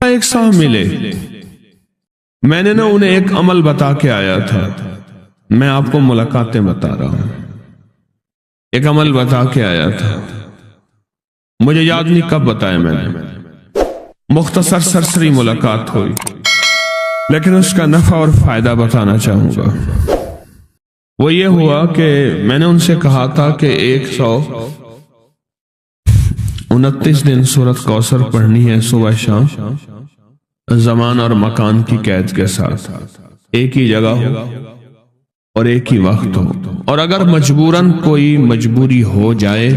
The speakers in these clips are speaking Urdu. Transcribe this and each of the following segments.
ایک صاحب ملے، میں نے انہیں ایک عمل بتا کے آیا تھا، میں آپ کو ملاقاتیں بتا رہا ہوں، ایک عمل بتا کے آیا تھا، مجھے یاد نہیں کب بتایا میں نے، مختصر سرسری ملاقات ہوئی، لیکن اس کا نفع اور فائدہ بتانا چاہوں گا۔ وہ یہ ہوا کہ میں نے ان سے کہا تھا کہ 129 دن سورۃ کوثر پڑھنی ہے صبح شام، زمان اور مکان کی قید کے ساتھ، ایک ہی جگہ ہو اور ایک ہی وقت ہو، اور اگر مجبوراً کوئی مجبوری ہو جائے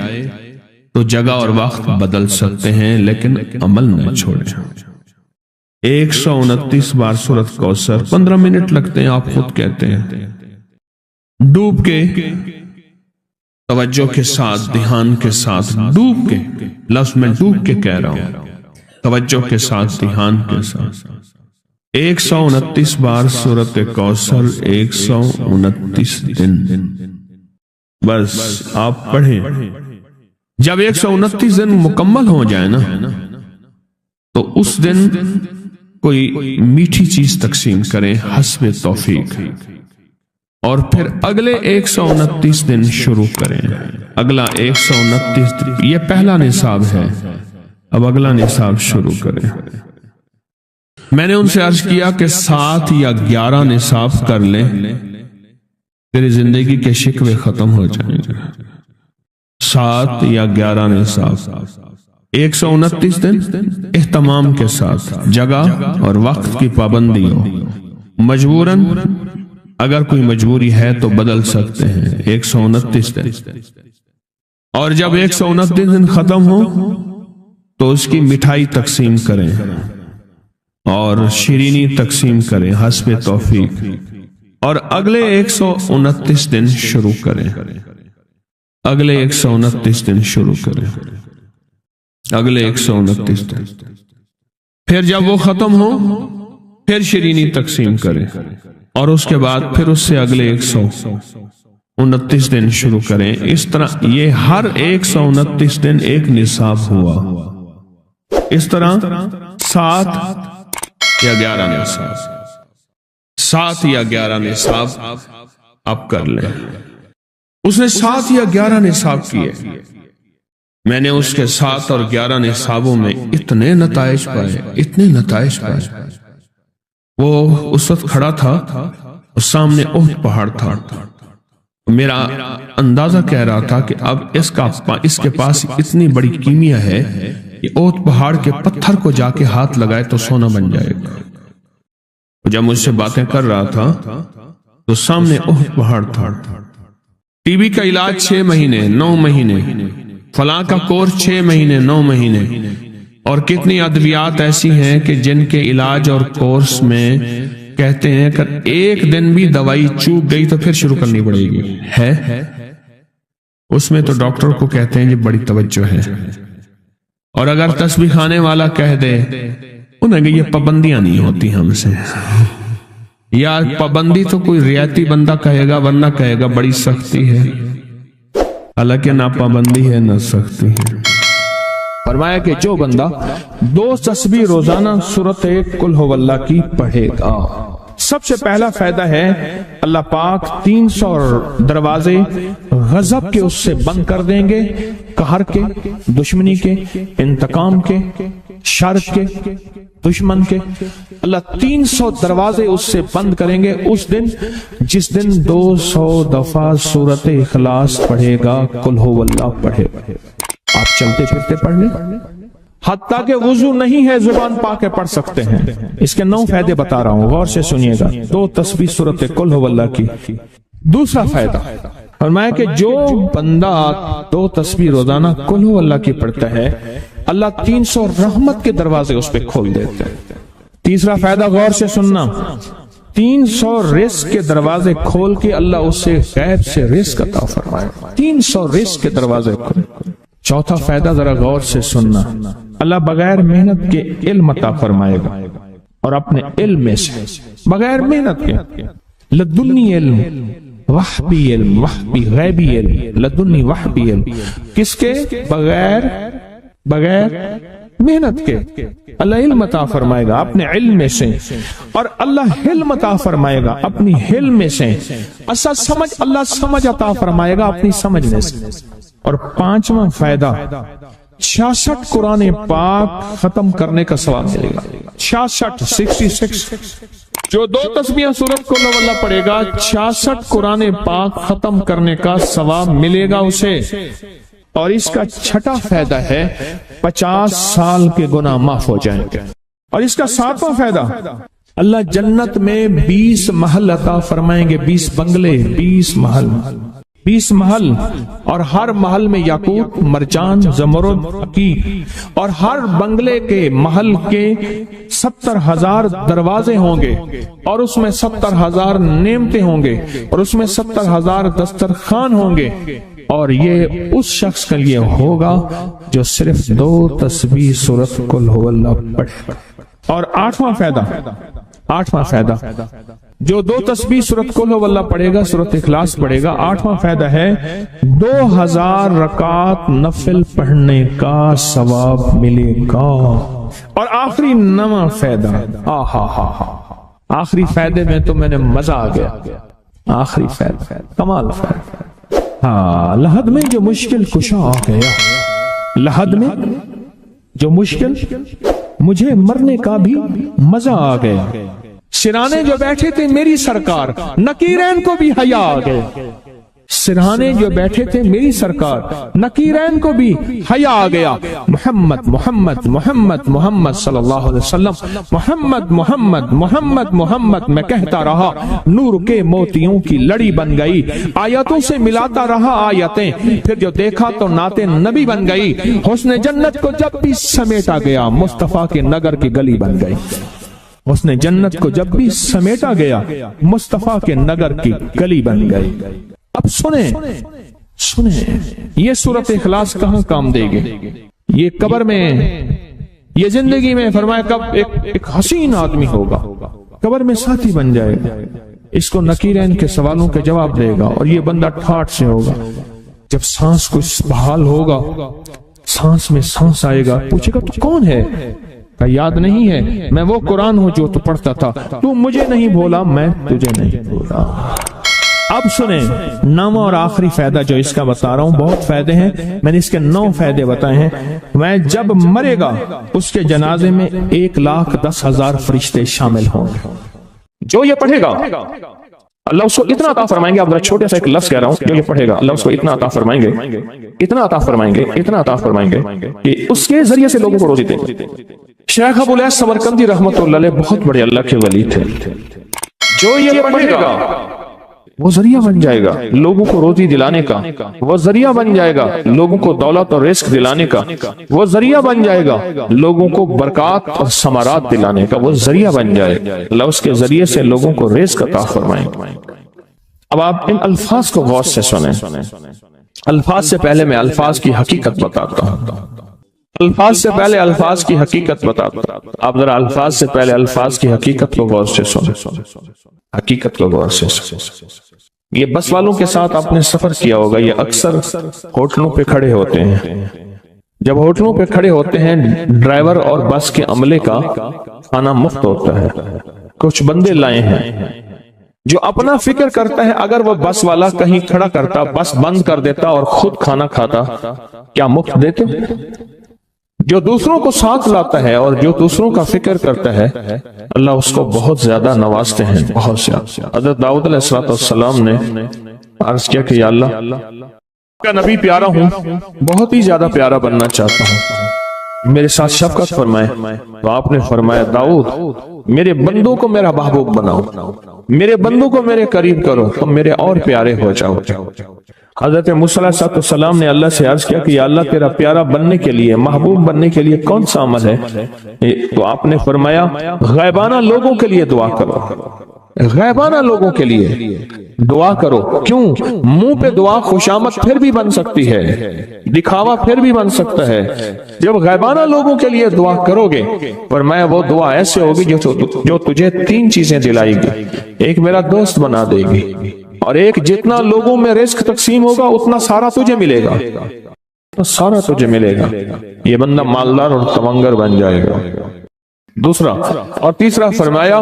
تو جگہ اور وقت بدل سکتے ہیں، لیکن عمل نہ چھوڑیں۔ 129 بار سورۃ کوثر، 15 منٹ لگتے ہیں، آپ خود کہتے ہیں، ڈوب کے، توجہ کے ساتھ، دھیان کے ساتھ، ڈوب کے، لفظ میں ڈوب کے کہہ رہا ہوں، توجہ کے ساتھ، دھیان کے ساتھ، 129 بار سورۃ کوثر، 129 دن، بس آپ پڑھیں۔ جب 129 دن مکمل ہو جائے نا تو اس دن کوئی میٹھی چیز تقسیم کریں حسب توفیق، اور پھر اگلے 129 دن شروع کریں، اگلا 129 دن، یہ پہلا نصاب ہے، اب اگلا نصاب شروع کریں۔ میں نے ان سے عرض کیا کہ 7 یا 11 نصاب کر لیں، تیری زندگی کے شکوے ختم ہو جائیں گے۔ 7 یا 11 نصاب، 129 دن اہتمام کے ساتھ، جگہ اور وقت کی پابندی ہو، مجبوراً اگر کوئی مجبوری ہے تو بدل سکتے ہیں، 129 دن، اور جب 129 دن ختم ہو تو اس کی مٹھائی تقسیم کریں اور شیرینی تقسیم کریں حسب توفیق، اور اگلے 129 دن شروع کریں، اگلے 129 دن شروع کریں، اگلے 129 دن، پھر جب وہ ختم ہو پھر شیرینی تقسیم کریں، اور اس کے بعد پھر اس سے اگلے 129 دن شروع کریں۔ اس طرح یہ ہر 129 دن ایک نصاب ہوا، اس طرح 7 یا 11 نصاب، 7 یا 11 نصاب آپ کر لیں۔ اس نے 7 یا 11 نصاب کیے، میں نے اس کے 7 اور 11 نصابوں میں اتنے نتائج پائے، اتنے نتائج پائے۔ وہ اس وقت کھڑا تھا اور سامنے احد پہاڑ تھا، میرا اندازہ کہہ رہا تھا کہ اب اس کے پاس اتنی بڑی کیمیا ہے کہ احد پہاڑ کے پتھر کو جا کے ہاتھ لگائے تو سونا بن جائے گا۔ جب مجھ سے باتیں کر رہا تھا تو سامنے احد پہاڑ تھا، ٹی بی کا علاج 6 مہینے 9 مہینے، فلاں کا کورس 6 مہینے 9 مہینے، اور کتنی ادویات ایسی ہیں کہ جن کے علاج اور کورس میں کہتے ہیں کہ ایک دن بھی دوائی چوک گئی تو پھر شروع کرنی پڑے گی، ہے اس میں تو ڈاکٹر کو کہتے ہیں یہ بڑی توجہ ہے، اور اگر تسبیح خانے والا کہہ دے انہیں کہ یہ پابندیاں نہیں ہوتی ہم سے، یا پابندی تو کوئی رعایتی بندہ کہے گا، ورنہ کہے گا بڑی سختی ہے، حالانکہ نہ پابندی ہے نہ سختی ہے۔ فرمایا کہ جو بندہ 2 تسبیح روزانہ سورۃ قل ھو اللہ کی پڑھے گا، سب سے پہلا فائدہ ہے اللہ پاک 300 دروازے غضب کے اس سے بند کر دیں گے، قہر کے، دشمنی کے، انتقام کے، شر کے، دشمن کے، اللہ 300 دروازے اس سے بند کریں گے اس دن جس دن 200 دفعہ سورۃ اخلاص پڑھے گا، قل ھو اللہ پڑھے گا۔ آپ چلتے پھرتے پڑھ لیں، حتیٰ کہ وضو نہیں ہے زبان پاک کے پڑھ سکتے ہیں۔ اس کے 9 فائدے بتا رہا ہوں، غور سے سنیے گا۔ 2 تسبیح سورۃ قل ھو اللہ کی۔ دوسرا فائدہ فرمایا کہ جو بندہ 2 تسبیح روزانہ قل ھو اللہ کی پڑھتا ہے، اللہ 300 رحمت کے دروازے اس پہ کھول دیتے ہیں۔ تیسرا فائدہ غور سے سننا، 300 رزق کے دروازے کھول کے اللہ اس سے غیب سے رزق عطا فرمائے، 300 رزق کے دروازے کھول۔ چوتھا فائدہ ذرا غور سے سننا، اللہ بغیر محنت کے علم عطا فرمائے گا، اور اپنے علم میں سے بغیر محنت کے، لدنی علم، وحبی علم، وحبی غیبی علم، لدنی وحبی علم، کس کے؟ بغیر محنت کے، اللہ علم عطا فرمائے گا اپنے علم میں سے، اور اللہ حلم عطا فرمائے گا اپنی حلم میں سے، اللہ سمجھ عطا فرمائے گا اپنی سمجھ میں سے۔ اور پانچواں فائدہ 66 قرآن پاک ختم کرنے کا ثواب ملے گا۔ 66 جو 2 تسبیح سورت قل ہو اللہ پڑھے گا، 66 قرآن پاک ختم کرنے کا ثواب ملے گا اسے۔ اور اس کا چھٹا فائدہ ہے 50 سال کے گناہ معاف ہو جائیں گے۔ اور اس کا 7واں فائدہ، اللہ جنت میں 20 محل عطا فرمائیں گے، 20 بنگلے، 20 محل، اور ہر محل میں یاقوت، مرجان، زمرد، عقیق، اور ہر بنگلے کے محل کے 70,000 دروازے ہوں گے، اور اس میں 70,000 نعمتیں ہوں گے، اور اس میں 70,000 دسترخوان ہوں گے، اور یہ اس شخص کے لیے ہوگا جو صرف 2 تسبیح سورت قل ہو اللہ پڑھے۔ اور 8واں فائدہ جو 2 تسبیح سورت قل ہو اللہ پڑھے گا، سورت اخلاص پڑھے گا، 8واں فائدہ ہے 2000 رکعت نفل پڑھنے کا ثواب ملے گا۔ اور آخری 9واں فائدہ، آخری فائدے میں تو میں نے مزہ آ گیا، آخری فائدہ کمال فائدہ۔ لحد میں جو مشکل کشا آ گیا، لحد میں جو مشکل، مجھے مرنے کا بھی مزہ آ گیا۔ سرانے جو بیٹھے تھے میری سرکار، نکیرین کو بھی حیا آ گئے۔ سرہانے جو بیٹھے تھے میری سرکار، نکیرین کو بھی حیا آ گیا۔ محمد محمد محمد محمد صلی اللہ علیہ وسلم، محمد محمد محمد محمد میں کہتا رہا، نور کے موتیوں کی لڑی بن گئی، آیتوں سے ملاتا رہا آیتیں، پھر جو دیکھا تو نعت نبی بن گئی، حسن جنت کو جب بھی سمیٹا گیا، مصطفیٰ کے نگر کی گلی بن گئی۔ حسن جنت کو جب بھی سمیٹا گیا، مصطفیٰ کے نگر کی گلی بن گئی۔ اب سنیں یہ سورت اخلاص کہاں کام دے گی؟ یہ قبر میں، یہ زندگی میں، فرمایا کب ایک حسین آدمی ہوگا، قبر میں ساتھی بن جائے گا، اس کو نکیرین کے سوالوں کے جواب دے گا، اور یہ بندہ ٹھاٹ سے ہوگا۔ جب سانس کچھ بحال ہوگا، سانس میں سانس آئے گا، پوچھے گا تو کون ہے؟ کہ یاد نہیں ہے، میں وہ قرآن ہوں جو تو پڑھتا تھا، تو مجھے نہیں بولا، میں تجھے نہیں بولا۔ اب سنیں 9واں اور آخری فائدہ جو اس کا بتا رہا ہوں، بہت فائدے ہیں، میں نے اس کے 9 فائدے بتائے ہیں۔ میں جب مرے گا اس کے جنازے میں 1,10,000 فرشتے شامل ہوں گے۔ جو یہ پڑھے گا اللہ اس کو اتنا عطا فرمائیں گے، اب ذرا چھوٹے سا ایک لفظ کہہ رہا ہوں، جو یہ پڑھے گا اللہ اس کو اتنا عطا فرمائیں گے، اتنا عطا فرمائیں گے، اتنا عطا فرمائیں گے کہ اس کے ذریعے سے لوگوں کو روزی دیں گے۔ شیخ ابو الیاس سمرقندی رحمۃ اللہ علیہ بہت بڑے اللہ کے ولی تھے۔ جو یہ پڑھے گا وہ ذریعہ بن جائے گا لوگوں کو روزی دلانے کا، وہ ذریعہ بن جائے گا لوگوں کو دولت اور رزق دلانے کا، وہ ذریعہ بن جائے گا لوگوں کو برکات اور ثمرات دلانے کا، وہ ذریعہ بن جائے گا، اللہ اس کے ذریعے سے لوگوں کو رزق عطا فرمائیں گے۔ اب آپ ان الفاظ کو غور سے سنیں۔ الفاظ سے پہلے میں الفاظ کی حقیقت بتاتا ہوں، الفاظ سے پہلے الفاظ کی حقیقت بتاتا ہوں۔ آپ ذرا الفاظ سے پہلے الفاظ کی حقیقت کو غور سے سنیں، حقیقت کو غور سے سنیں۔ یہ بس والوں کے ساتھ آپ نے سفر کیا ہوگا، یہ اکثر ہوٹلوں پہ کھڑے ہوتے ہیں۔ جب ہوٹلوں پہ کھڑے ہوتے ہیں، ڈرائیور اور بس کے عملے کا کھانا مفت ہوتا ہے۔ کچھ بندے لائے ہیں جو اپنا فکر کرتا ہے، اگر وہ بس والا کہیں کھڑا کرتا، بس بند کر دیتا اور خود کھانا کھاتا، کیا مفت دیتے؟ جو دوسروں کو ساتھ لاتا ہے اور جو دوسروں کا فکر کرتا ہے، اللہ اس کو بہت زیادہ نوازتے ہیں، بہت زیادہ۔ حضرت داؤد علیہ السلام نے عرض کیا کہ یا اللہ، کا نبی پیارا ہوں، بہت ہی زیادہ پیارا بننا چاہتا ہوں، میرے ساتھ شفقت فرمائے۔ تو آپ نے فرمایا داؤد، میرے بندوں کو میرا محبوب بناؤ، میرے بندوں کو میرے قریب کرو، تم میرے اور پیارے ہو جاؤ۔ حضرت موسیٰ علیہ السلام نے اللہ سے عرض کیا کہ یا اللہ، تیرا پیارا بننے کے لیے، محبوب بننے کے لیے کون سا عمل ہے؟ تو آپ نے فرمایا غیبانہ لوگوں کے لیے دعا کرو، غیبانہ لوگوں کے لیے دعا کرو۔ کیوں؟ منہ پہ دعا خوشامد پھر بھی بن سکتی ہے، دکھاوا پھر بھی بن سکتا ہے۔ جب غیبانہ لوگوں کے لیے دعا کرو گے، فرمایا وہ دعا ایسے ہوگی جو تجھے 3 چیزیں دلائے گی۔ ایک میرا دوست بنا دے گی، اور ایک جتنا لوگوں میں رزق تقسیم ہوگا اتنا سارا تجھے ملے گا، تو سارا تجھے ملے گا، یہ بندہ مالدار اور تونگر بن جائے گا۔ دوسرا اور تیسرا فرمایا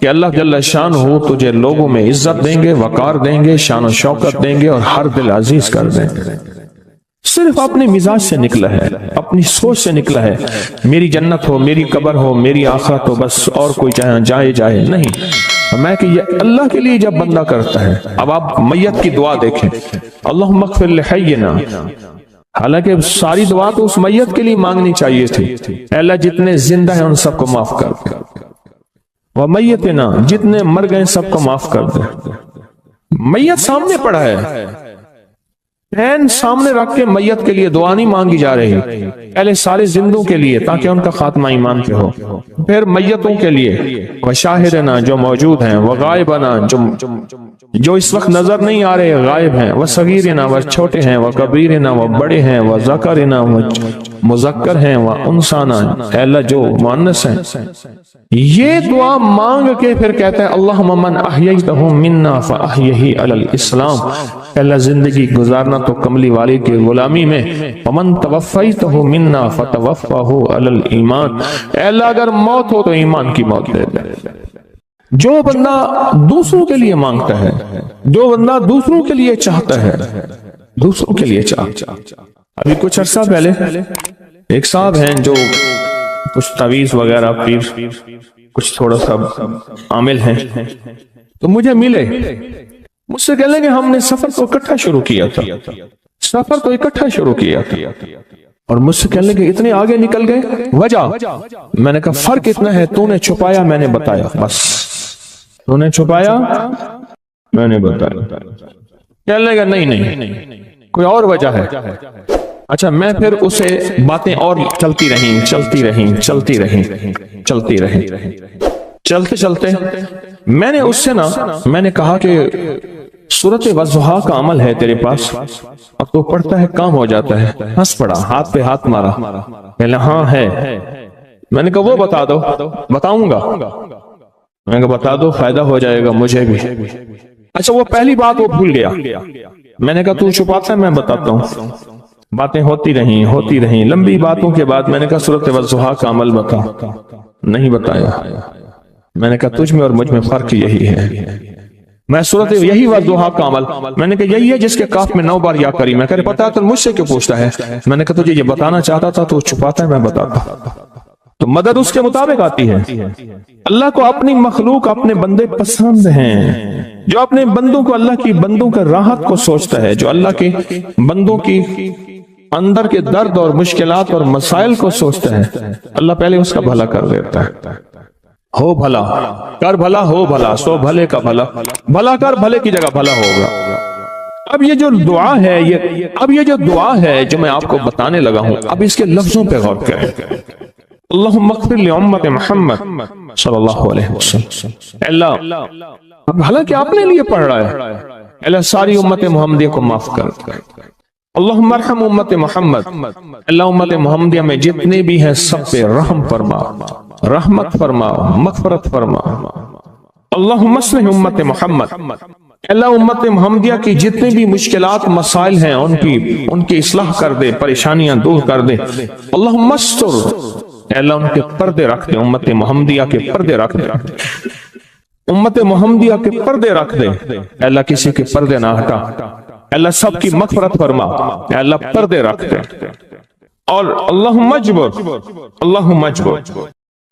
کہ اللہ جل شان ہو تجھے لوگوں میں عزت دیں گے، وقار دیں گے، شان و شوکت دیں گے اور ہر دل عزیز کر دیں گے۔ صرف اپنے مزاج سے نکلا ہے، اپنی سوچ سے نکلا ہے، میری جنت ہو، میری قبر ہو، میری آخرت ہو، بس اور کوئی چاہے جائے نہیں۔ میں کہ یہ اللہ کے لیے جب بندہ کرتا ہے۔ اب آپ میت کی دعا دیکھیں، اللہم اغفر لحینا، حالانکہ ساری دعا تو اس میت کے لیے مانگنی چاہیے تھی، اے اللہ جتنے زندہ ہیں ان سب کو معاف کر دے، ومیتنا، جتنے مر گئے سب کو معاف کر دے۔ میت سامنے پڑا ہے، پین سامنے رکھ کے میت کے لیے دعا نہیں مانگی جا رہی، پہلے سارے زندوں کے لیے تاکہ ان کا خاتمہ ایمان پہ ہو، پھر میتوں کے لیے، وشاہدنا جو موجود ہیں، وغائبنا جو اس وقت نظر نہیں آ رہے غائب ہیں، وصغیرنا وہ چھوٹے ہیں، وکبیرنا وہ بڑے ہیں، وذکرنا وہ مذکر ہیں، وانثانا اے اللہ جو مؤنث ہیں۔ یہ دعا مانگ کے پھر کہتا ہے اللہم من احییتہ منا فاحیہ علی الاسلام، اے اللہ زندگی گزارنا تو کملی والی کی غلامی میں، ومن توفیتہ منا فتوفہ علی الایمان، اے اللہ اگر موت ہو تو ایمان کی موت دے دے۔ جو بندہ دوسروں کے لیے مانگتا ہے، جو بندہ دوسروں کے لیے چاہتا ہے، دوسروں کے لیے چاہتا ہے۔ ابھی کچھ عرصہ پہلے ایک صاحب ہیں جو کچھ تعویذ وغیرہ پیر کچھ تھوڑا سا عامل ہیں، تو مجھے ملے، مجھ سے کہنے لگے ہم نے سفر تو اکٹھا شروع کیا تھا، اور مجھ سے کہنے لگے اتنے آگے نکل گئے، وجہ؟ میں نے کہا فرق اتنا ہے، تو نے چھپایا میں نے بتایا، بس تو نے چھپایا میں نے بتایا۔ کہنے لگا نہیں کوئی اور وجہ ہے۔ اچھا میں پھر اسے باتیں اور چلتی رہیں چلتے میں نے اس سے میں نے کہا کہ سورۃ والضحیٰ کا عمل ہے تیرے پاس، اور تو پڑھتا ہے کام ہو جاتا ہے۔ ہنس پڑا، ہاتھ پہ ہاتھ مارا، کہنے ہاں ہے۔ میں نے کہا وہ بتا دو۔ بتاؤں گا، میں نے کہا بتا دو فائدہ ہو جائے گا مجھے بھی۔ اچھا وہ پہلی بات وہ بھول گیا، میں نے کہا تو چھپاتا ہے میں بتاتا ہوں۔ باتیں ہوتی رہیں لمبی باتوں کے بعد میں نے کہا سورۃ والضحیٰ کا عمل بتا، نہیں بتایا۔ میں نے کہا تجھ میں اور مجھ میں فرق یہی ہے، میں سورۃ یہی والضحیٰ کا عمل، میں نے کہا یہی ہے جس کے کاف میں 9 بار یا کری۔ میں کہا پتا ہے تو مجھ سے کیوں پوچھتا ہے؟ میں نے کہا تجھے یہ بتانا چاہتا تھا تو چھپاتا ہے میں بتاتا۔ تو مدد اس کے مطابق آتی ہے۔ اللہ کو اپنی مخلوق اپنے بندے پسند ہیں، جو اپنے بندوں کو اللہ کی بندوں کا راحت کو سوچتا ہے، جو اللہ کے بندوں کی اندر کے درد اور مشکلات اور مسائل کو سوچتا ہے، اللہ پہلے اس کا بھلا کر دیتا ہے۔ ہو بھلا کر بھلا، ہو بھلا سو بھلے کا بھلا، بھلا کر بھلے کی جگہ بھلا ہوگا۔ اب یہ جو دعا ہے جو میں آپ کو بتانے لگا ہوں، اب اس کے لفظوں پہ غور کریں۔ اللہم اغفر لامت محمد صلی اللہ علیہ وسلم، اللہ حالانکہ اپنے لیے پڑھ رہا ہے، اللہ ساری امت محمدیہ کو معاف کر۔ اللہم ارحم امت محمد، اللہ امت محمدیہ میں جتنے بھی ہیں سب پہ رحم فرما، رحمت فرما، مغفرت فرما۔ اللہم اصلح امت محمد، اللہ امت محمدیہ کی جتنے بھی مشکلات مسائل ہیں ان کی اصلاح کر دے، پریشانیاں دور کر دے۔ اللہم استر، اللہ ان کے پردے رکھ دے، امت محمدیہ کے پردے رکھ دے، امت محمدیہ کے پردے رکھ دے، اللہ کسی کے پردے نہ ہٹا، اللہ سب کی مغفرت فرما، اللہ پردے رکھ دے۔ اور اللہم اجبر،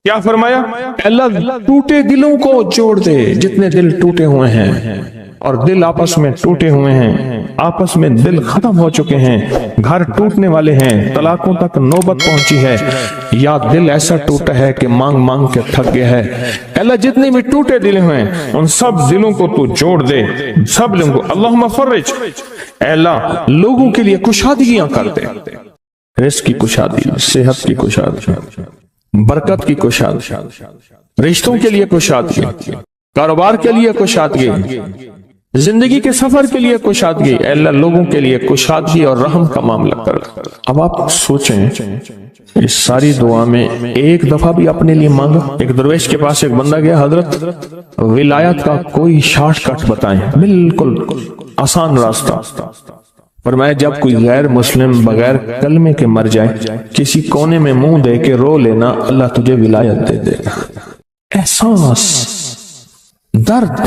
کیا فرمایا؟ اللہ ٹوٹے دلوں کو جوڑ دے، جتنے دل ٹوٹے ہوئے ہیں اور دل آپس میں ٹوٹے ہوئے ہیں، آپس میں دل ختم ہو چکے ہیں، گھر ٹوٹنے والے ہیں، طلاقوں تک نوبت پہنچی ہے، یا دل ایسا ٹوٹا ہے کہ مانگ کے تھک گیا ہے، اللہ جتنے بھی ٹوٹے دل ہیں ان سب دلوں کو تو جوڑ دے، سب دلوں کو۔ اللہم فرج، اے اللہ لوگوں کے لیے کشادگیاں کر دے، رزق کی کشادگی، صحت کی کشادگی، برکت کی کشادگی، رشتوں کے لیے کشادگی، کاروبار کے لیے کشادگی، زندگی کے سفر کے لیے کشادگی، اے اللہ لوگوں کے لیے کشادگی اور رحم کا معاملہ کر۔ اب آپ سوچیں اس ساری دعا میں ایک دفعہ بھی اپنے لیے مانگا؟ ایک درویش کے پاس ایک بندہ گیا، حضرت ولایت کا کوئی شارٹ کٹ بتائیں، بالکل آسان راستہ۔ فرمایا جب کوئی غیر مسلم بغیر کلمے کے مر جائے کسی کونے میں منہ دے کے رو لینا، اللہ تجھے ولایت دے دے گا۔ احساس، درد،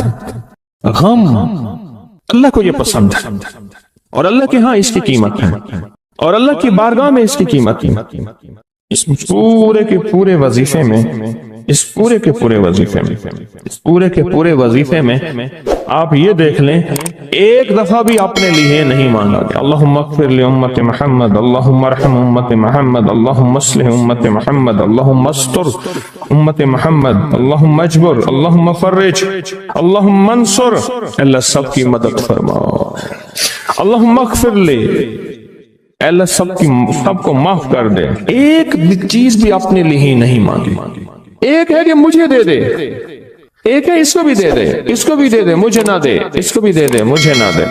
غم، اللہ کو یہ پسند ہے، اور اللہ کے ہاں اس کی قیمت ہے، اور اللہ کی بارگاہ میں اس کی قیمت ہے۔ اس پورے کے پورے وظیفے میں آپ یہ دیکھ لیں، ایک دفعہ بھی آپ نے لیے نہیں مانگا کہ اللہم اغفر لامت محمد، اللہم ارحم امت محمد، اللہم اصلح امت محمد، اللہم استر امت محمد، اللہم اجبر، اللہم فرج، اللہم منصر، اللہ سب کی مدد فرما، اللہم اغفر لے، اللہ سب کو معاف کر دے۔ ایک چیز بھی آپ نے لی ہی نہیں مانگی۔ ایک ہے کہ مجھے دے دے، ایک ہے اس کو بھی دے دے، اس کو بھی دے دے، مجھے نہ دے، اس کو بھی دے دے، مجھے نہ دے۔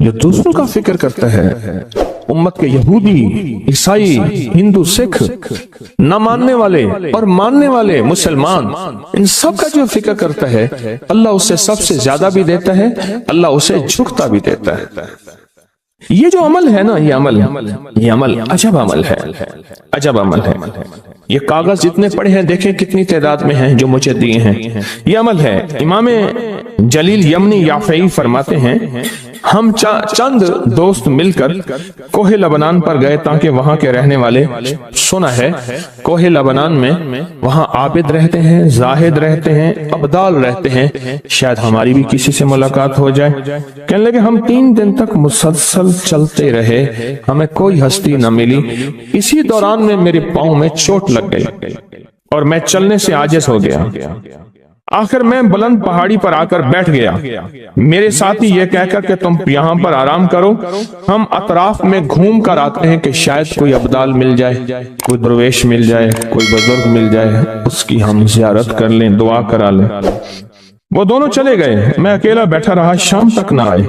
جو دوسروں کا فکر کرتا ہے، امت کے یہودی، عیسائی، ہندو، سکھ، نہ ماننے والے اور ماننے والے مسلمان، ان سب کا جو فکر کرتا ہے، اللہ اسے سب سے زیادہ بھی دیتا ہے، اللہ اسے جھکتا بھی دیتا ہے۔ یہ جو عمل ہے نا، یہ عمل عجب عمل ہے، عجب عمل ہے۔ یہ کاغذ جتنے پڑے ہیں دیکھیں کتنی تعداد میں ہیں جو مجھے دیے ہیں، یہ عمل ہے۔ امام جلیل یمنی یافعی فرماتے ہیں، ہم چند دوست مل کر کوہ لبنان پر گئے تاکہ وہاں کے رہنے والے، سنا ہے کوہ لبنان میں وہاں عابد رہتے ہیں، زاہد رہتے ہیں، ابدال رہتے ہیں، شاید ہماری بھی کسی سے ملاقات ہو جائے۔ کہنے لگے ہم 3 دن تک مسلسل چلتے رہے، ہمیں کوئی ہستی نہ ملی۔ اسی دوران میں میرے پاؤں میں چوٹ لگ گئی اور میں چلنے سے عاجز ہو گیا۔ آخر میں بلند پہاڑی پر آ کر بیٹھ گیا، میرے ساتھی یہ کہہ کر کہ تم یہاں پر آرام کرو، ہم اطراف میں گھوم کر آتے ہیں کہ شاید کوئی ابدال مل جائے، کوئی درویش مل جائے، کوئی بزرگ مل جائے، اس کی ہم زیارت کر لیں، دعا کرا لیں۔ وہ دونوں چلے گئے، میں اکیلا بیٹھا رہا، شام تک نہ آئے،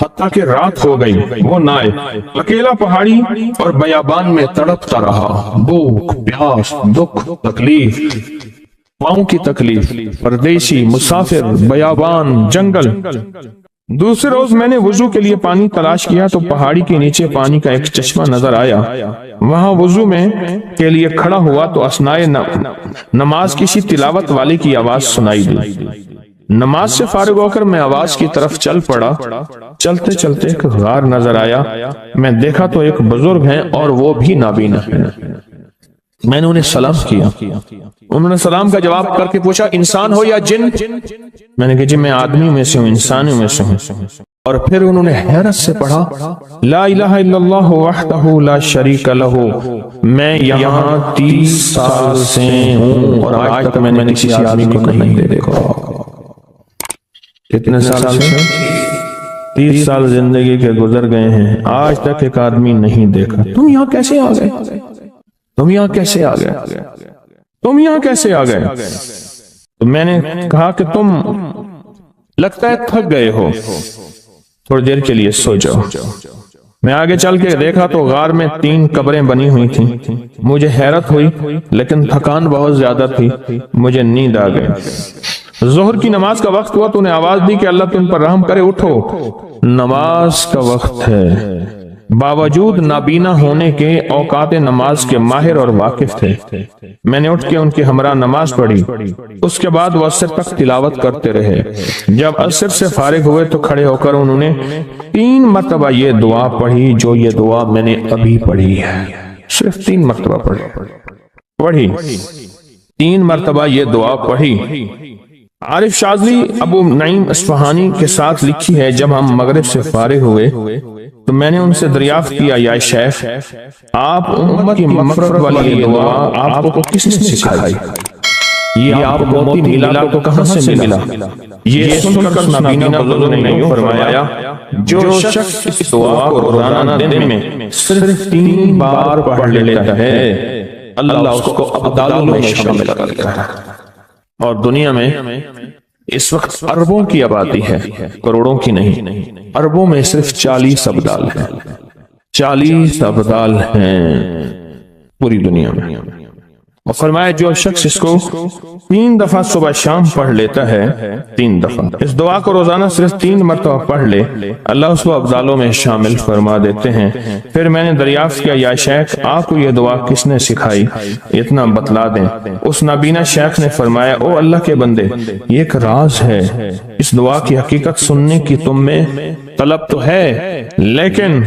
حتیٰ کہ رات ہو گئی، وہ نہ آئے۔ اکیلا پہاڑی اور بیابان میں تڑپتا رہا، بھوک، پیاس، دکھ، تکلیف، پاؤں کی تکلیف، پردیسی، مسافر، بیابان، جنگل۔ دوسرے روز میں نے وضو کے لیے پانی تلاش کیا تو پہاڑی کے نیچے پانی کا ایک چشمہ نظر آیا، وہاں وضو میں کے لیے کھڑا ہوا تو اثنائے نماز کسی تلاوت والے کی آواز سنائی دی۔ نماز سے فارغ ہو کر میں آواز کی طرف چل پڑا، چلتے چلتے ایک غار نظر آیا، میں دیکھا تو ایک بزرگ ہیں اور وہ بھی نابینا ہیں۔ میں نے انہیں سلام کیا، انہوں نے سلام کا جواب کر کے پوچھا انسان ہو یا جن؟ میں نے کہا جی میں آدمی میں سے ہوں، انسانوں میں سے ہوں۔ اور پھر انہوں نے حیرت سے پڑھا لا الہ الا اللہ وحدہ لا شریک لہ، میں یہاں 30 سال سے ہوں اور آج تک میں نے کسی آدمی کو نہیں دیکھا۔ کتنے سال سے؟ 30 سال زندگی کے گزر گئے ہیں، آج تک ایک آدمی نہیں دیکھا۔ تم یہاں کیسے آ گئے؟ تم یہاں کیسے آ گئے؟ تم یہاں کیسے آ گئے؟ تو میں نے کہا کہ تم لگتا ہے تھک گئے ہو، تھوڑی دیر کے لیے سو جاؤ۔ میں آگے چل کے دیکھا تو غار میں 3 قبریں بنی ہوئی تھیں، مجھے حیرت ہوئی لیکن تھکان بہت زیادہ تھی، مجھے نیند آ گئی۔ ظہر کی نماز کا وقت ہوا تو انہیں آواز دی کہ اللہ تم پر رحم کرے، اٹھو نماز کا وقت ہے۔ باوجود نابینا ہونے کے اوقات نماز کے ماہر اور واقف تھے۔ میں نے اٹھ کے ان کے ہمراہ نماز پڑھی، اس کے بعد وہ عصر تک تلاوت کرتے رہے۔ جب عصر سے فارغ ہوئے تو کھڑے ہو کر انہوں نے 3 مرتبہ یہ دعا پڑھی جو یہ دعا میں نے ابھی پڑھی ہے، صرف 3 مرتبہ پڑھی 3 مرتبہ یہ دعا پڑھی۔ عارف شاذلی ابو نعیم اصفہانی کے ساتھ لکھی ہے، جب ہم مغرب سے فارغ ہوئے تو میں نے ان سے دریافت کیا یا شیخ آپ امت کی مغفرت والی دعا آپ کو کس نے سکھائی؟ یہ آپ کو موتی ملا تو کہاں سے ملا؟ یہ سن کر نابینا بزرگ نے یوں فرمایا جو شخص اس دعا کو روزانہ دن میں صرف 3 بار پڑھ لیتا ہے اللہ اس کو ابدالوں میں شامل کر لیتا ہے۔ اور دنیا میں اس وقت اربوں کی آبادی ہے، کروڑوں کی نہیں، اربوں میں صرف 40 ابدال ہیں، 40 ابدال ہیں پوری دنیا میں۔ اور فرمایا جو شخص اس کو 3 دفعہ صبح شام پڑھ لیتا ہے، 3 دفعہ اس دعا کو روزانہ صرف 3 مرتبہ پڑھ لے، اللہ اس کو افضالوں میں شامل فرما دیتے ہیں۔ پھر میں نے دریافت کیا یا شیخ آپ کو یہ دعا کس نے سکھائی، اتنا بتلا دیں۔ اس نابینا شیخ نے فرمایا او اللہ کے بندے، یہ ایک راز ہے، اس دعا کی حقیقت سننے کی تم میں طلب تو ہے لیکن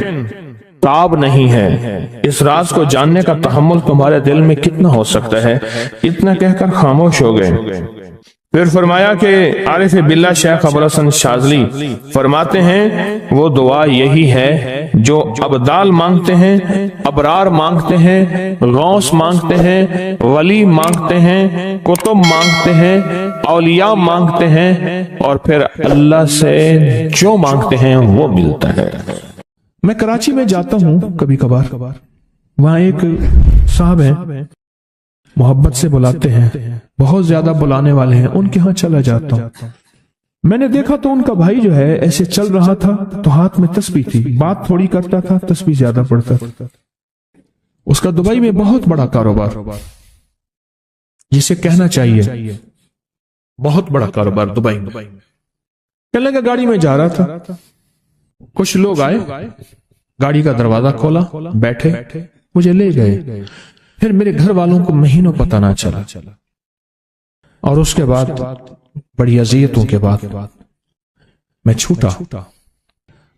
تاب نہیں ہے، اس راز کو جاننے کا تحمل تمہارے دل میں کتنا ہو سکتا ہے؟ اتنا کہہ کر خاموش ہو گئے۔ پھر فرمایا کہ عارف باللہ شیخ ابوالحسن شاذلی فرماتے ہیں وہ دعا یہی ہے جو ابدال مانگتے ہیں، ابرار مانگتے ہیں، غوث مانگتے ہیں، ولی مانگتے ہیں، کتب مانگتے ہیں، اولیاء مانگتے ہیں، اور پھر اللہ سے جو مانگتے ہیں وہ ملتا ہے۔ میں کراچی میں جاتا ہوں کبھی کبھار، وہاں ایک صاحب ہیں، محبت سے بلاتے ہیں، بہت زیادہ بلانے والے ہیں، ان کے ہاں چلا جاتا ہوں۔ میں نے دیکھا تو ان کا بھائی جو ہے ایسے چل رہا تھا تو ہاتھ میں تسبیح تھی، بات تھوڑی کرتا تھا، تسبیح زیادہ پڑھتا تھا۔ اس کا دبئی میں بہت بڑا کاروبار، جسے کہنا چاہیے بہت بڑا کاروبار دبئی میں۔ کہنے لگا گاڑی میں جا رہا تھا، کچھ لوگ آئے، گاڑی کا دروازہ کھولا، بیٹھے، مجھے لے گئے۔ پھر میرے گھر والوں کو مہینوں پتہ نہ چلا، اور اس کے بعد بڑی اذیتوں کے بعد میں چھوٹا۔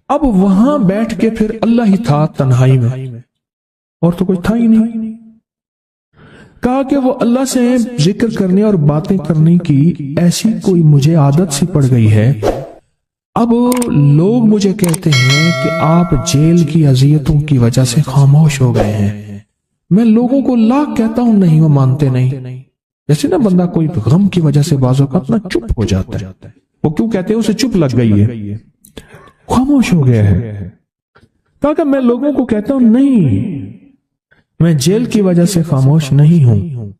اب وہاں بیٹھ کے پھر اللہ ہی تھا تنہائی میں، اور تو کوئی تھا ہی نہیں۔ کہا کہ وہ اللہ سے ذکر کرنے اور باتیں کرنے کی ایسی کوئی مجھے عادت سی پڑ گئی ہے، اب لوگ مجھے کہتے ہیں کہ آپ جیل کی اذیتوں کی وجہ سے خاموش ہو گئے ہیں۔ میں لوگوں کو لاکھ کہتا ہوں، نہیں وہ مانتے نہیں۔ جیسے نا بندہ کوئی غم کی وجہ سے بعض اوقات نا چپ ہو جاتا ہے، وہ کیوں کہتے ہیں؟ اسے چپ لگ گئی ہے، خاموش ہو گیا ہے۔ کہا کہ میں لوگوں کو کہتا ہوں نہیں، میں جیل کی وجہ سے خاموش نہیں ہوں۔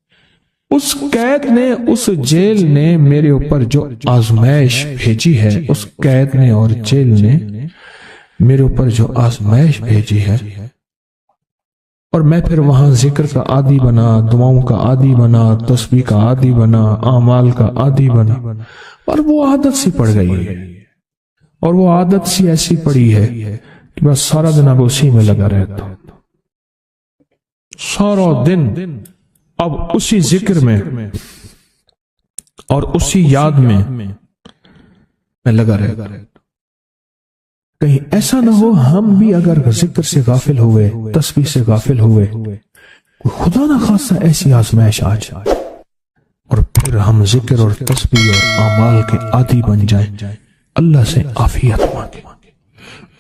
اس قید نے، اس جیل نے میرے اوپر جو آزمائش بھیجی ہے، اس قید نے اور جیل نے میرے اوپر جو آزمائش بھیجی ہے، اور میں پھر وہاں ذکر کا عادی بنا، دعاؤں کا عادی بنا، تسبیح کا عادی بنا، اعمال کا عادی بنا، اور وہ عادت سی پڑ گئی ہے، اور وہ عادت سی ایسی پڑی ہے کہ بس سارا دن اب اسی میں لگا رہتا ہوں، سارا دن اب اسی ذکر میں اور اسی یاد میں لگا رہتا ہوں۔ کہیں ایسا نہ ہو ہم بھی اگر ذکر سے غافل ہوئے، تسبیح سے غافل ہوئے، خدا نہ خاصہ ایسی آزمائش آ جائے اور پھر ہم ذکر اور تسبیح اور اعمال کے عادی بن جائیں، اللہ سے عافیت مانگیں۔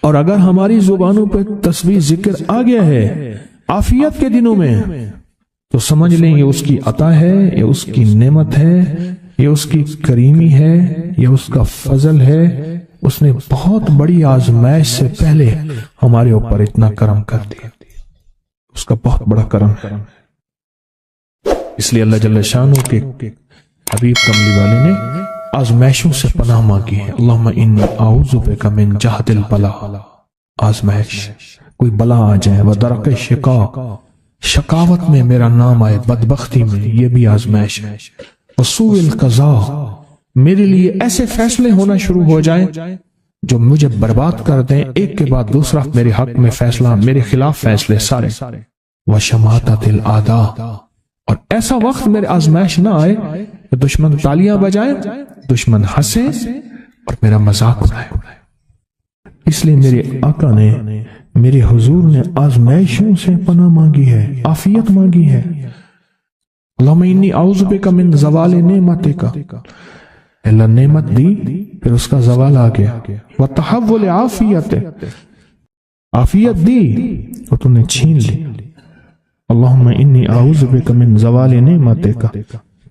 اور اگر ہماری زبانوں پہ تسبیح ذکر آ گیا ہے عافیت کے دنوں میں، تو سمجھ لیں یہ اس کی عطا ہے، یہ اس کی نعمت ہے، یہ اس کی کریمی ہے، یہ اس کا فضل ہے۔ اس نے بہت بڑی آزمائش سے پہلے ہمارے اوپر اتنا کرم کر دیا، اس کا بہت بڑا کرم ہے۔ اس لیے اللہ جل شانہ کے حبیب کملی والے نے آزمائشوں سے پناہ مانگی ہے۔ اللہم انی اعوذ بک من جہد البلاء، آزمائش، کوئی بلا آ جائے، ودرک الشقاء، شقاوت میں میرا نام آئے، بدبختی میں، یہ بھی آزمائش ہے، وسوء القضاء، میرے لیے ایسے فیصلے ہونا شروع ہو جائیں جو مجھے برباد کر دیں، ایک کے بعد دوسرا میرے حق میں فیصلہ، میرے خلاف فیصلے سارے، وشماتت الاعداء، اور ایسا وقت میرے آزمائش نہ آئے کہ دشمن تالیاں بجائیں، دشمن ہنسے اور میرا مذاق اڑائے۔ اس لیے میرے آقا نے، میرے حضور نے آزمائشوں سے پناہ مانگی ہے، عافیت مانگی ہے۔ اللہم انی اعوذ بک من زوال نعمتک، اللہ نعمت دی پھر اس کا زوال آ گیا، وتحول عافیت، عافیت دی اور تم نے چھین لی۔ اللہم انی اعوذ بک من زوال نعمتک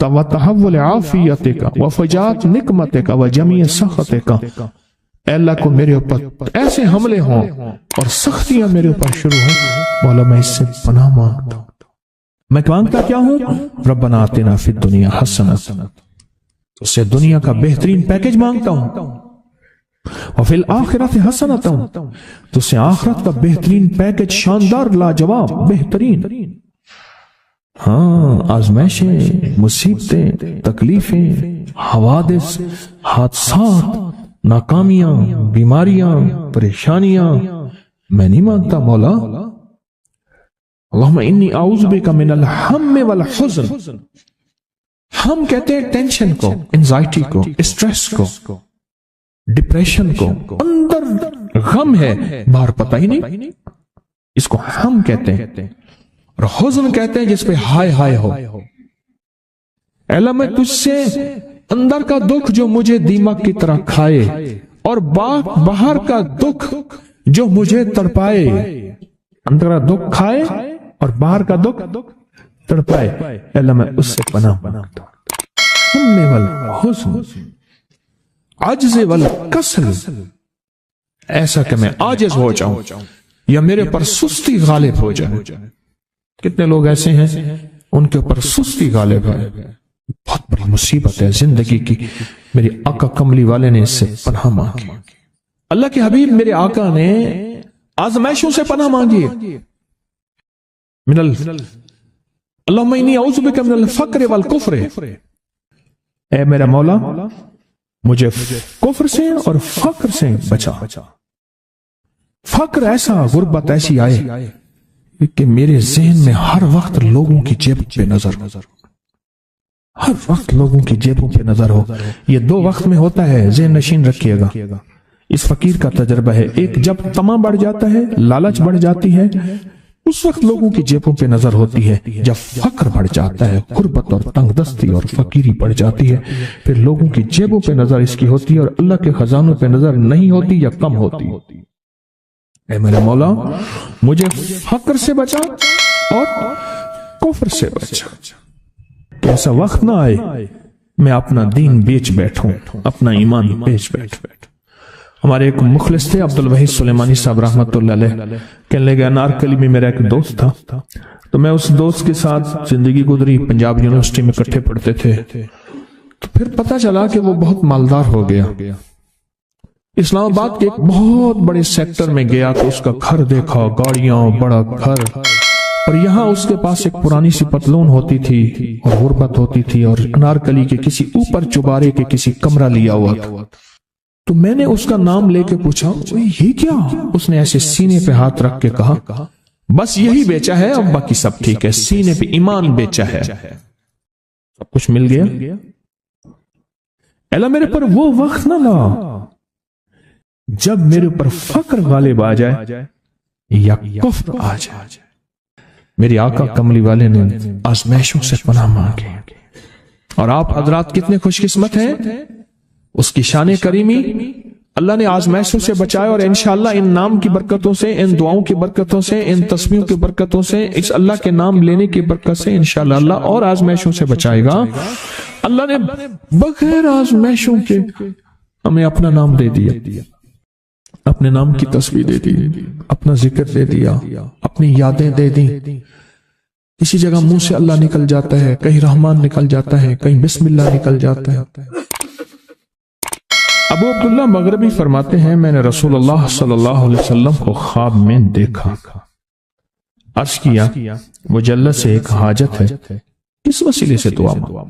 وتحول عافیتک وفجاءت نقمتک وجمیع سخطک، اے اللہ کو میرے اوپر ایسے حملے ہوں اور سختیاں میرے اوپر شروع ہوں، مولا میں اس سے پناہ مانگتا ہوں۔ میں مانگتا کیا ہوں؟ ربنا آتنا فی الدنیا حسنۃ، اس سے دنیا کا بہترین پیکج مانگتا ہوں، وفی الآخرۃ حسنۃ، تو اس سے آخرت کا بہترین پیکج، شاندار، لاجواب، بہترین۔ ہاں آزمائشیں، مصیبتیں، تکلیفیں، حوادث، حادثات، ناکامیاں، بیماریاں، پریشانیاں میں نہیں مانگتا مولا۔ اللہم انی اعوذ بک من الہم والحزن۔ ہم کہتے ہیں ٹینشن کو، انزائٹی کو، اسٹریس کو، ڈپریشن کو، اندر غم ہے باہر پتہ ہی نہیں، اس کو ہم کہتے ہیں۔ اور حزن کہتے ہیں جس پہ ہائے ہائے ہو۔ اے اللہ میں تجھ سے اندر کا دکھ جو مجھے دیمک کی طرح کھائے، اور باہر کا دکھ جو مجھے تڑپائے، اندر کا دکھ کھائے اور باہر کا دکھ تڑپائے، اے اللہ میں اس سے پناہ مانگتا ہوں۔ ہم والحزن، عجز والکسل، ایسا کہ میں عاجز ہو جاؤں یا میرے پر سستی غالب ہو جائے۔ کتنے لوگ ایسے ہیں ان کے اوپر سستی غالب ہے، بہت بڑی مصیبت ہے زندگی کی۔ میرے آقا کملی والے نے اس سے پناہ مانگی، اللہ کے حبیب میرے آقا نے آزمائشوں سے پناہ مانگی۔ اللہم انی اعوذ بک من الفقر والکفر، اے میرا مولا مجھے کفر سے اور فقر سے بچا۔ فقر ایسا، غربت ایسی آئے کہ میرے ذہن میں ہر وقت لوگوں کی جیب پہ نظر، ہر وقت لوگوں کی جیبوں پہ نظر ہو۔ یہ دو وقت میں ہوتا ہے، ذہن نشین رکھیے گا۔ اس فقیر کا تجربہ ہے، ایک جب طمع بڑھ جاتا ہے، لالچ بڑھ جاتی ہے، اس وقت لوگوں کی جیبوں پہ نظر ہوتی ہے۔ جب فقر بڑھ جاتا ہے، غربت اور تنگ دستی اور فقیری بڑھ جاتی ہے، پھر لوگوں کی جیبوں پہ نظر اس کی ہوتی ہے اور اللہ کے خزانوں پہ نظر نہیں ہوتی یا کم ہوتی۔ اے میرے مولا مجھے فقر سے بچا اور کفر سے بچا، کہ ایسا وقت نہ آئے میں اپنا دین بیچ بیٹھوں، اپنا ایمان بیچ بیٹھوں۔ ہمارے ایک مخلص تھے عبدالوحید سلیمانی صاحب رحمۃ اللہ علیہ، کہنے لگے انارکلی میں میرا ایک دوست تھا، تو میں اس دوست کے ساتھ زندگی گزری، پنجاب یونیورسٹی میں اکٹھے پڑھتے تھے۔ تو پھر پتہ چلا کہ وہ بہت مالدار ہو گیا، اسلام آباد کے ایک بہت بڑے سیکٹر میں گیا تو اس کا گھر دیکھا، گاڑیاں، بڑا گھر، اور یہاں اس کے پاس ایک پرانی سی پتلون ہوتی تھی اور غربت ہوتی تھی، اور انارکلی کے کسی اوپر چبارے کے کسی کمرہ لیا ہوا تھا۔ تو میں نے اس کا نام لے کے پوچھا یہ کیا؟ اس نے ایسے سینے پہ ہاتھ رکھ کے کہا بس یہی بیچا ہے، اب باقی سب ٹھیک ہے، سینے پہ ایمان بیچا ہے، سب کچھ مل گیا۔ اللہ میرے پر وہ وقت نہ لا جب میرے اوپر فقر غالب آ جائے یا کفر آ جائے۔ میرے آقا کملی والے نے آزمائشوں سے پناہ مانگی، اور آپ حضرات کتنے خوش قسمت ہیں، اس کی شان کریمی اللہ نے آزمائشوں سے بچائے، اور انشاءاللہ ان نام کی برکتوں سے، ان دعاؤں کی برکتوں سے، ان تسبیحوں کی برکتوں سے، اس اللہ کے نام لینے کی برکت سے انشاءاللہ اللہ اور آزمائشوں سے بچائے گا۔ اللہ نے بغیر آزمائشوں کے ہمیں اپنا نام دے دیا، اپنے نام کی تسبیح دے دی، اپنا ذکر دے دیا، اپنی یادیں دے دی۔ کسی جگہ منہ سے اللہ نکل جاتا ہے، کہیں رحمان نکل جاتا ہے، کہیں بسم اللہ نکل جاتا ہے۔ ابو عبداللہ مغربی فرماتے ہیں میں نے رسول اللہ صلی اللہ علیہ وسلم کو خواب میں دیکھا، عرض کیا مجھے اللہ سے ایک حاجت ہے، کس وسیلے سے دعا مانگوں؟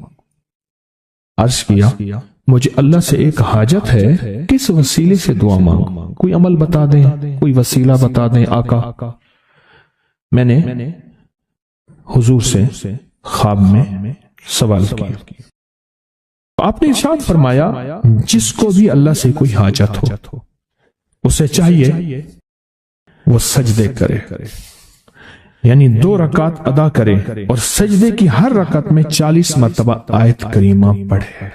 عرض کیا مجھے اللہ سے ایک حاجت ہے، کس وسیلے سے دعا مانگوں؟ کوئی عمل بتا دیں، کوئی وسیلہ بتا دیں آقا۔ میں نے حضور سے خواب میں سوال کیا، آپ نے ارشاد فرمایا جس کو بھی اللہ سے کوئی حاجت ہو اسے چاہیے وہ سجدے کرے، یعنی 2 رکعت ادا کرے، اور سجدے کی ہر رکعت میں 40 مرتبہ آیت کریمہ پڑھے،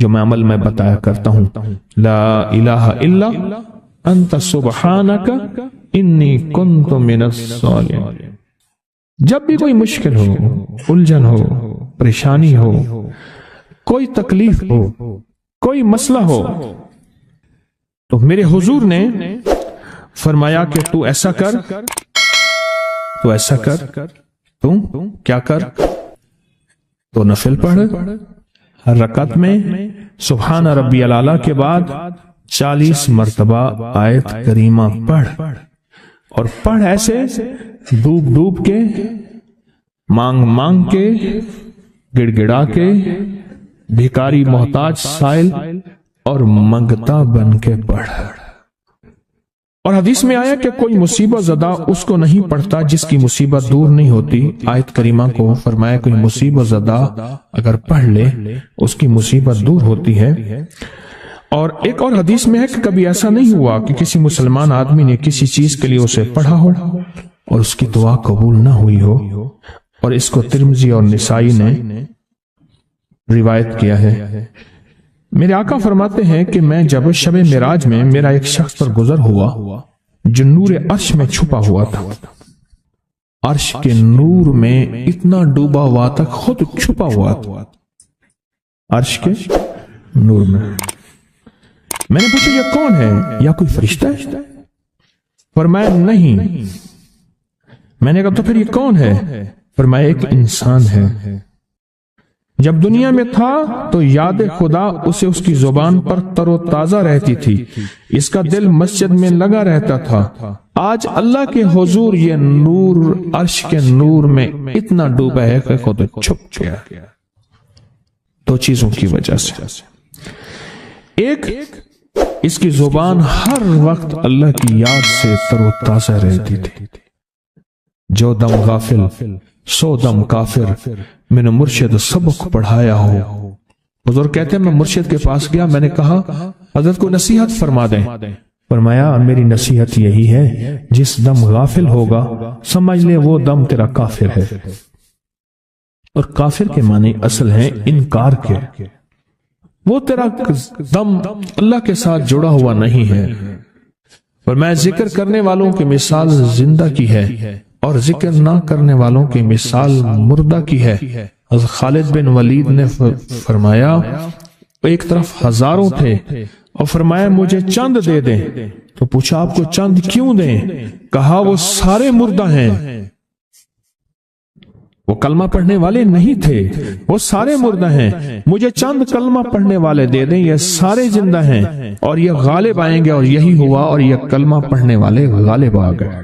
جو میں عمل میں بتایا کرتا ہوں، لا الہ الا انت سبحانک انی کنت من الظالمین۔ جب بھی کوئی مشکل ہو، الجھن ہو، پریشانی ہو، کوئی تکلیف ہو، کوئی مسئلہ ہو، تو میرے حضور نے فرمایا کہ تو ایسا کر، تو ایسا کر، تو کیا کر، تو نفل پڑھ، ہر رکعت میں سبحان ربی الاعلیٰ کے بعد 40 مرتبہ آیت کریمہ پڑھ، اور پڑھ ایسے ڈوب ڈوب کے مانگ مانگ کے، گڑ گڑا کے، بھکاری محتاج سائل اور منگتا بن کے پڑھ۔ اور حدیث میں آیا کہ کوئی مصیبت زدہ اس کو نہیں پڑھتا جس کی مصیبت دور نہیں ہوتی۔ آیت کریمہ کو فرمایا کوئی مصیبت زدہ اگر پڑھ لے اس کی مصیبت دور ہوتی ہے۔ اور ایک اور حدیث میں ہے کہ کبھی ایسا نہیں ہوا کہ کسی مسلمان آدمی نے کسی چیز کے لیے اسے پڑھا ہو اور اس کی دعا قبول نہ ہوئی ہو، اور اس کو ترمذی اور نسائی نے روایت کیا ہے۔ میرے آقا فرماتے ہیں کہ میں جب شب معراج میں میرا ایک شخص پر گزر ہوا جو نور عرش میں چھپا ہوا تھا، عرش کے نور میں اتنا ڈوبا ہوا تھا، خود چھپا ہوا تھا عرش کے نور میں۔ میں نے پوچھا یہ کون ہے؟ یا کوئی فرشتہ ہے؟ فرمایا نہیں۔ میں نے کہا تو پھر یہ کون ہے؟ فرمایا ایک انسان ہے، جب دنیا میں تھا تو یاد خدا اسے اس کی زبان پر تر و تازہ رہتی تھی، اس کا دل مسجد میں لگا رہتا تھا۔ آج اللہ کے حضور یہ نور عرش کے نور میں اتنا ڈوبا ہے کہ خود چھپ گیا۔ دو چیزوں کی وجہ سے، ایک اس کی زبان ہر وقت اللہ کی یاد سے تر و تازہ رہتی تھی۔ جو دم غافل سو دم کافر، میں نے مرشد سبق پڑھایا ہو۔ حضور کہتے ہیں میں مرشد کے پاس گیا، میں نے کہا حضرت کو نصیحت فرما دیں۔ فرمایا میری نصیحت یہی ہے جس دم غافل ہوگا سمجھ لے وہ دم تیرا کافر ہے۔ اور کافر کے معنی اصل ہیں انکار کے، وہ تیرا دم اللہ کے ساتھ جڑا ہوا نہیں ہے۔ فرمایا ذکر کرنے والوں کی مثال زندہ کی ہے اور ذکر نہ کرنے والوں کی مثال مردہ کی ہے۔ حضرت خالد بن ولید نے فرمایا ایک طرف ہزاروں تھے اور فرمایا مجھے چند دے دیں، تو پوچھا آپ کو چند کیوں دیں؟ کہا وہ سارے مردہ ہیں، وہ کلمہ پڑھنے والے نہیں تھے، وہ سارے مردہ ہیں، مجھے چند کلمہ پڑھنے والے دے دیں، یہ سارے زندہ ہیں اور یہ غالب آئیں گے۔ اور یہی ہوا، اور یہ کلمہ پڑھنے والے غالب آ گئے۔